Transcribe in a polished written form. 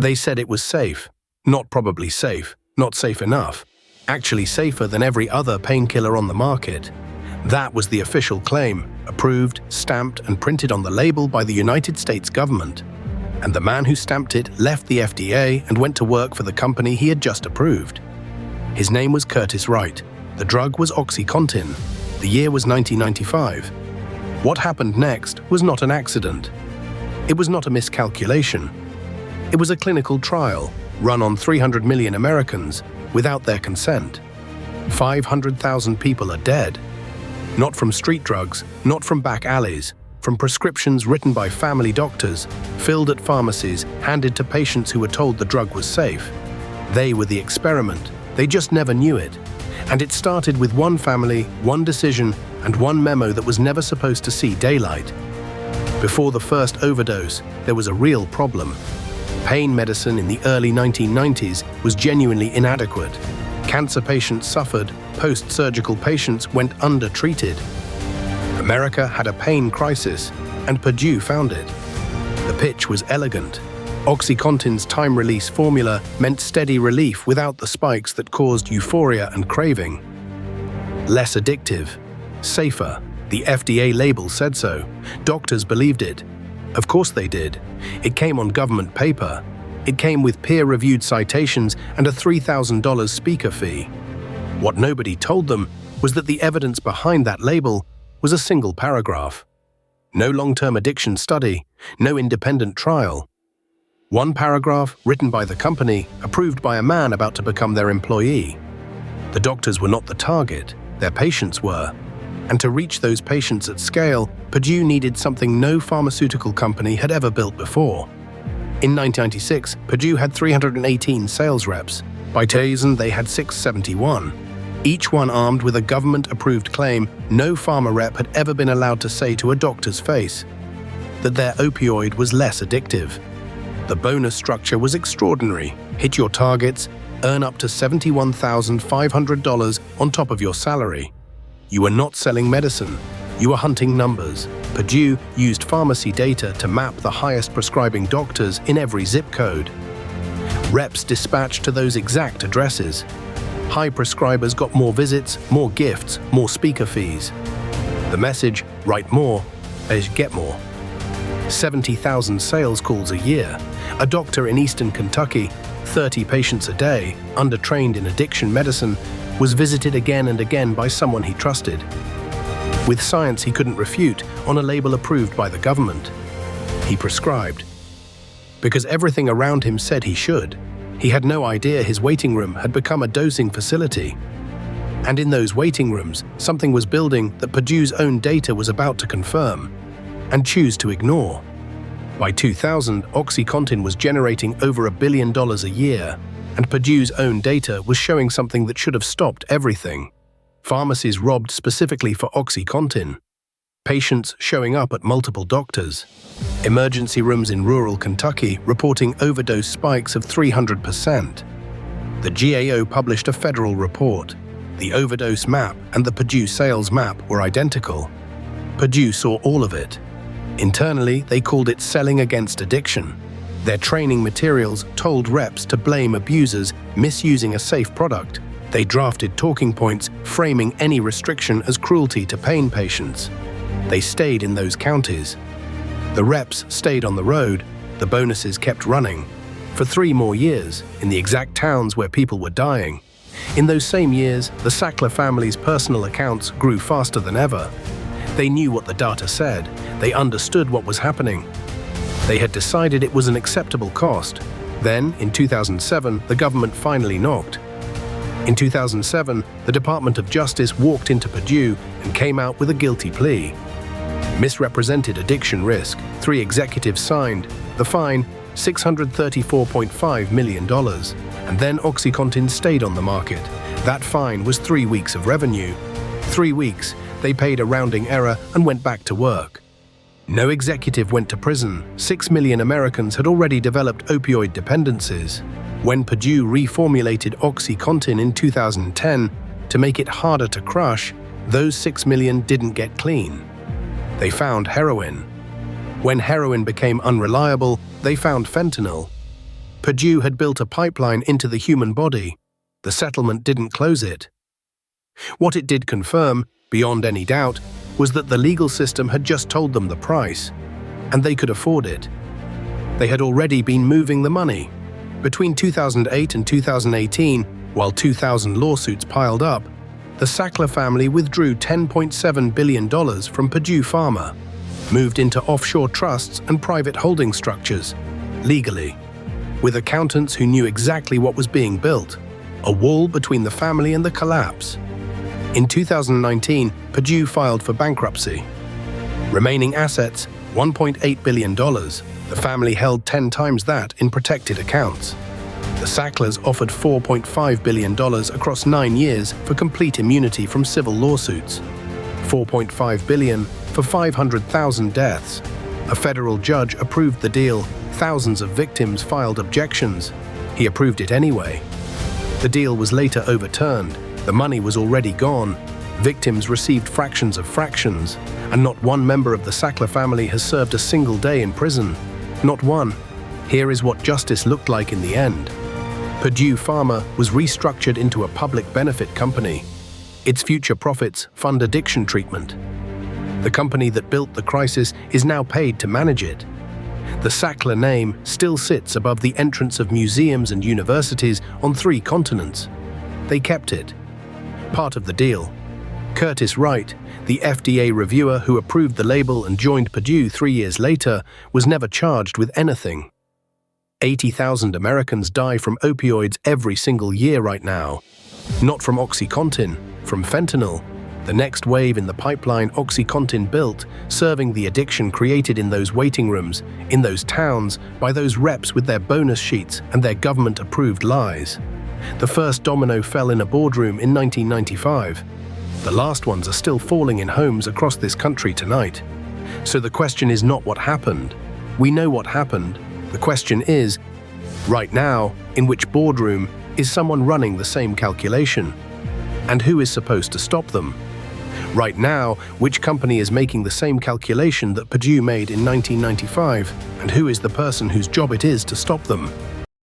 They said it was safe. Not probably safe, not safe enough. Actually safer than every other painkiller on the market. That was the official claim, approved, stamped, and printed on the label by the United States government. And the man who stamped it left the FDA and went to work for the company he had just approved. His name was Curtis Wright. The drug was OxyContin. The year was 1995. What happened next was not an accident. It was not a miscalculation. It was a clinical trial run on 300 million Americans without their consent. 500,000 people are dead. Not from street drugs, not from back alleys, from prescriptions written by family doctors, filled at pharmacies, handed to patients who were told the drug was safe. They were the experiment. They just never knew it. And it started with one family, one decision, and one memo that was never supposed to see daylight. Before the first overdose, there was a real problem. Pain medicine in the early 1990s was genuinely inadequate. Cancer patients suffered, post-surgical patients went undertreated. America had a pain crisis, and Purdue found it. The pitch was elegant. OxyContin's time-release formula meant steady relief without the spikes that caused euphoria and craving. Less addictive, safer. The FDA label said so. Doctors believed it. Of course they did. It came on government paper. It came with peer-reviewed citations and a $3,000 speaker fee. What nobody told them was that the evidence behind that label was a single paragraph. No long-term addiction study, no independent trial. One paragraph written by the company, approved by a man about to become their employee. The doctors were not the target, their patients were. And to reach those patients at scale, Purdue needed something no pharmaceutical company had ever built before. In 1996, Purdue had 318 sales reps. By 2000, they had 671. Each one armed with a government-approved claim no pharma rep had ever been allowed to say to a doctor's face: that their opioid was less addictive. The bonus structure was extraordinary. Hit your targets, earn up to $71,500 on top of your salary. You were not selling medicine. You were hunting numbers. Purdue used pharmacy data to map the highest prescribing doctors in every zip code. Reps dispatched to those exact addresses. High prescribers got more visits, more gifts, more speaker fees. The message, write more as get more. 70,000 sales calls a year. A doctor in Eastern Kentucky, 30 patients a day, undertrained in addiction medicine, was visited again and again by someone he trusted. With science he couldn't refute, on a label approved by the government. He prescribed. Because everything around him said he should. He had no idea his waiting room had become a dosing facility. And in those waiting rooms, something was building that Purdue's own data was about to confirm and choose to ignore. By 2000, OxyContin was generating over $1 billion a year, and Purdue's own data was showing something that should have stopped everything. Pharmacies robbed specifically for OxyContin. Patients showing up at multiple doctors. Emergency rooms in rural Kentucky reporting overdose spikes of 300%. The GAO published a federal report. The overdose map and the Purdue sales map were identical. Purdue saw all of it. Internally, they called it selling against addiction. Their training materials told reps to blame abusers misusing a safe product. They drafted talking points framing any restriction as cruelty to pain patients. They stayed in those counties. The reps stayed on the road, the bonuses kept running. For 3 more years, in the exact towns where people were dying. In those same years, the Sackler family's personal accounts grew faster than ever. They knew what the data said. They understood what was happening. They had decided it was an acceptable cost. Then, in 2007, the government finally knocked. In 2007, the Department of Justice walked into Purdue and came out with a guilty plea. Misrepresented addiction risk. 3 executives signed. The fine, $634.5 million. And then OxyContin stayed on the market. That fine was 3 weeks of revenue. 3 weeks, they paid a rounding error and went back to work. No executive went to prison. 6 million Americans had already developed opioid dependencies. When Purdue reformulated OxyContin in 2010 to make it harder to crush, those 6 million didn't get clean. They found heroin. When heroin became unreliable, they found fentanyl. Purdue had built a pipeline into the human body. The settlement didn't close it. What it did confirm, beyond any doubt, was that the legal system had just told them the price, and they could afford it. They had already been moving the money. Between 2008 and 2018, while 2,000 lawsuits piled up, the Sackler family withdrew $10.7 billion from Purdue Pharma, moved into offshore trusts and private holding structures, legally, with accountants who knew exactly what was being built, a wall between the family and the collapse. In 2019, Purdue filed for bankruptcy. Remaining assets, $1.8 billion. The family held 10 times that in protected accounts. The Sacklers offered $4.5 billion across 9 years for complete immunity from civil lawsuits. $4.5 billion for 500,000 deaths. A federal judge approved the deal. Thousands of victims filed objections. He approved it anyway. The deal was later overturned. The money was already gone. Victims received fractions of fractions, and not one member of the Sackler family has served a single day in prison. Not one. Here is what justice looked like in the end. Purdue Pharma was restructured into a public benefit company. Its future profits fund addiction treatment. The company that built the crisis is now paid to manage it. The Sackler name still sits above the entrance of museums and universities on 3 continents. They kept it. Part of the deal. Curtis Wright, the FDA reviewer who approved the label and joined Purdue 3 years later, was never charged with anything. 80,000 Americans die from opioids every single year right now. Not from OxyContin, from fentanyl. The next wave in the pipeline OxyContin built, serving the addiction created in those waiting rooms, in those towns, by those reps with their bonus sheets and their government-approved lies. The first domino fell in a boardroom in 1995. The last ones are still falling in homes across this country tonight. So the question is not what happened. We know what happened. The question is, right now, in which boardroom is someone running the same calculation? And who is supposed to stop them? Right now, which company is making the same calculation that Purdue made in 1995? And who is the person whose job it is to stop them?